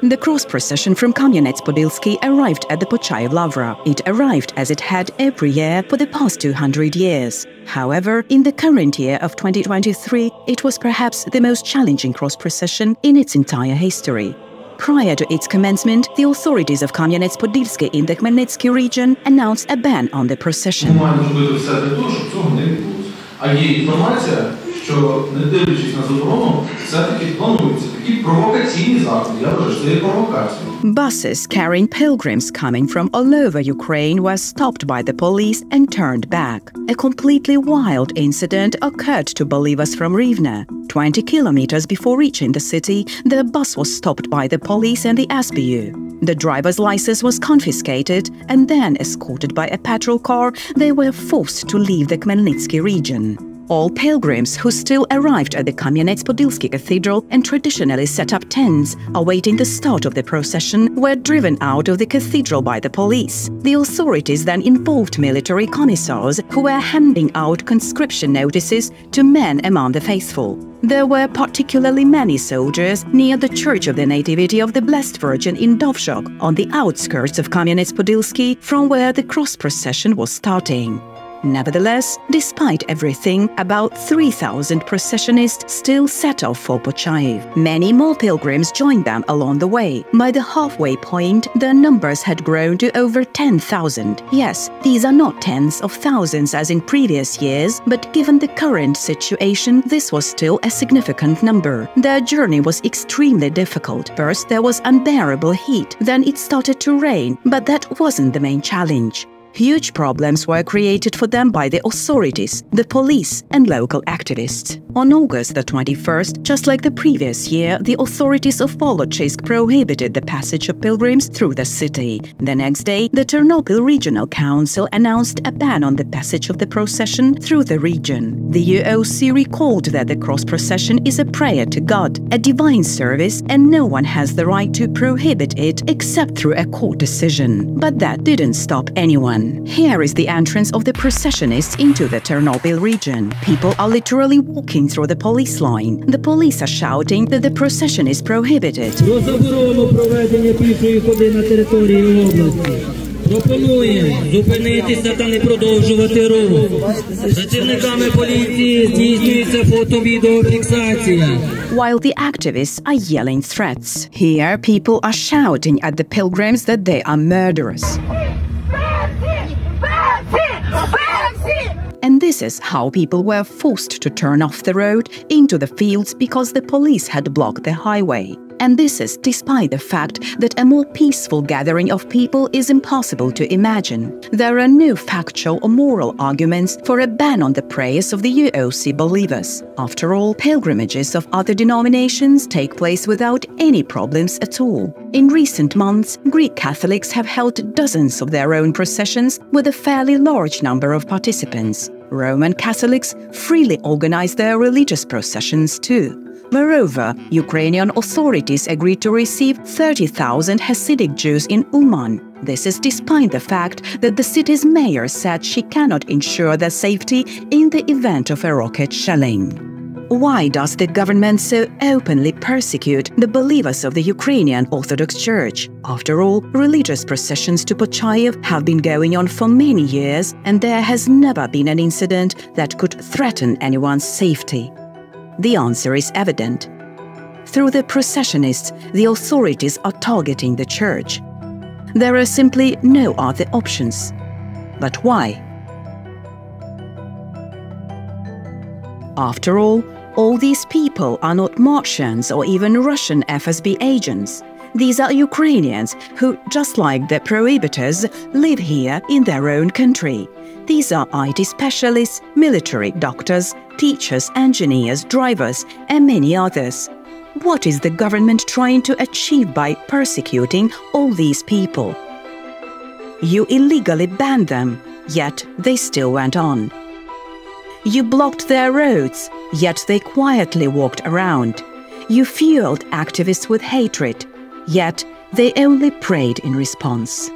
The cross procession from Kamenets-Podilsky arrived at the Pochayev Lavra. It arrived as it had every year for the past 200 years. However, in the current year of 2023, it was perhaps the most challenging cross procession in its entire history. Prior to its commencement, the authorities of Kamenets-Podilsky in the Khmelnytsky region announced a ban on the procession. Що, не дивлячись на заборону, все-таки плануються такі провокаційні заходи. Я вважаю, що це є провокація. Buses carrying pilgrims coming from all over Ukraine were stopped by the police and turned back. A completely wild incident occurred to believers from Rivne. 20 kilometers before reaching the city, the bus was stopped by the police and the SBU. The driver's license was confiscated, and then, escorted by a patrol car, they were forced to leave the Khmelnytsky region. All pilgrims who still arrived at the Kamenets-Podilsky Cathedral and traditionally set up tents awaiting the start of the procession were driven out of the cathedral by the police. The authorities then involved military commissars who were handing out conscription notices to men among the faithful. There were particularly many soldiers near the Church of the Nativity of the Blessed Virgin in Dovzhok, on the outskirts of Kamenets-Podilsky, from where the cross procession was starting. Nevertheless, despite everything, about 3,000 processionists still set off for Pochayev. Many more pilgrims joined them along the way. By the halfway point, their numbers had grown to over 10,000. Yes, these are not tens of thousands as in previous years, but given the current situation, this was still a significant number. Their journey was extremely difficult. First, there was unbearable heat, then it started to rain, but that wasn't the main challenge. Huge problems were created for them by the authorities, the police and local activists. On August the 21st, just like the previous year, the authorities of Volochysk prohibited the passage of pilgrims through the city. The next day, the Ternopil Regional Council announced a ban on the passage of the procession through the region. The UOC recalled that the cross procession is a prayer to God, a divine service, and no one has the right to prohibit it except through a court decision. But that didn't stop anyone. Here is the entrance of the processionists into the Ternopil region. People are literally walking through the police line. The police are shouting that the procession is prohibited. Пропонуємо зупинитися та не продовжувати рух. Працівниками поліції здійснюється фото-відеофіксація. While the activists are yelling threats, here people are shouting at the pilgrims that they are murderers. And this is how people were forced to turn off the road into the fields because the police had blocked the highway. And this is despite the fact that a more peaceful gathering of people is impossible to imagine. There are no factual or moral arguments for a ban on the prayers of the UOC believers. After all, pilgrimages of other denominations take place without any problems at all. In recent months, Greek Catholics have held dozens of their own processions with a fairly large number of participants. Roman Catholics freely organize their religious processions too. Moreover, Ukrainian authorities agreed to receive 30,000 Hasidic Jews in Uman. This is despite the fact that the city's mayor said she cannot ensure their safety in the event of a rocket shelling. Why does the government so openly persecute the believers of the Ukrainian Orthodox Church? After all, religious processions to Pochayev have been going on for many years, and there has never been an incident that could threaten anyone's safety. The answer is evident. Through the processionists, the authorities are targeting the church. There are simply no other options. But why? After all these people are not Martians or even Russian FSB agents. These are Ukrainians who, just like the prohibitors, live here in their own country. These are IT specialists, military, doctors, teachers, engineers, drivers, and many others. What is the government trying to achieve by persecuting all these people? You illegally banned them, yet they still went on. You blocked their roads, yet they quietly walked around. You fueled activists with hatred, yet they only prayed in response.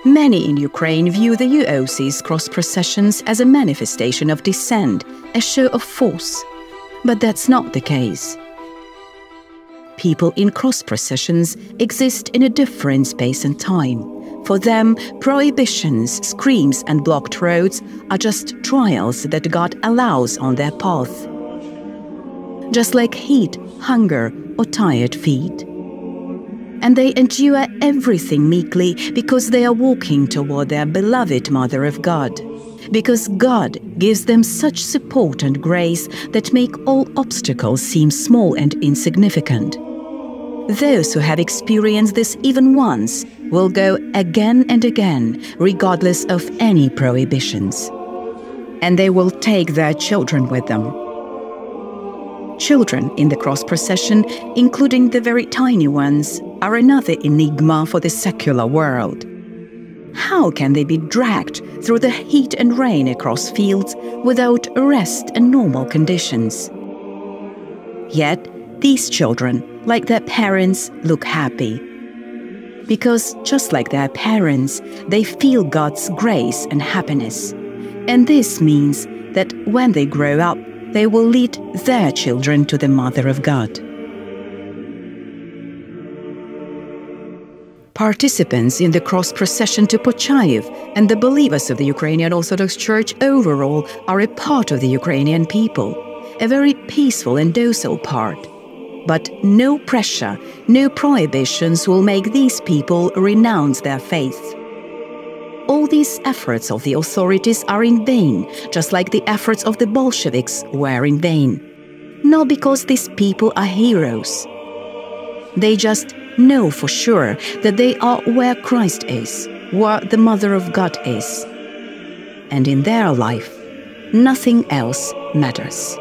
Many in Ukraine view the UOC's cross processions as a manifestation of dissent, a show of force. But that's not the case. people in cross processions exist in a different space and time. For them, prohibitions, screams, and blocked roads are just trials that God allows on their path. Just like heat, hunger, or tired feet. And they endure everything meekly because they are walking toward their beloved Mother of God. Because God gives them such support and grace that make all obstacles seem small and insignificant. Those who have experienced this even once will go again and again, regardless of any prohibitions. And they will take their children with them. Children in the cross procession, including the very tiny ones, are another enigma for the secular world. How can they be dragged through the heat and rain across fields without rest and normal conditions? Yet, these children, like their parents, look happy. Because just like their parents, they feel God's grace and happiness. And this means that when they grow up, they will lead their children to the Mother of God. Participants in the cross procession to Pochayev and the believers of the Ukrainian Orthodox Church overall are a part of the Ukrainian people, a very peaceful and docile part. But no pressure, no prohibitions will make these people renounce their faith. All these efforts of the authorities are in vain, just like the efforts of the Bolsheviks were in vain. Not because these people are heroes. They just know for sure that they are where Christ is, where the Mother of God is. And in their life, nothing else matters.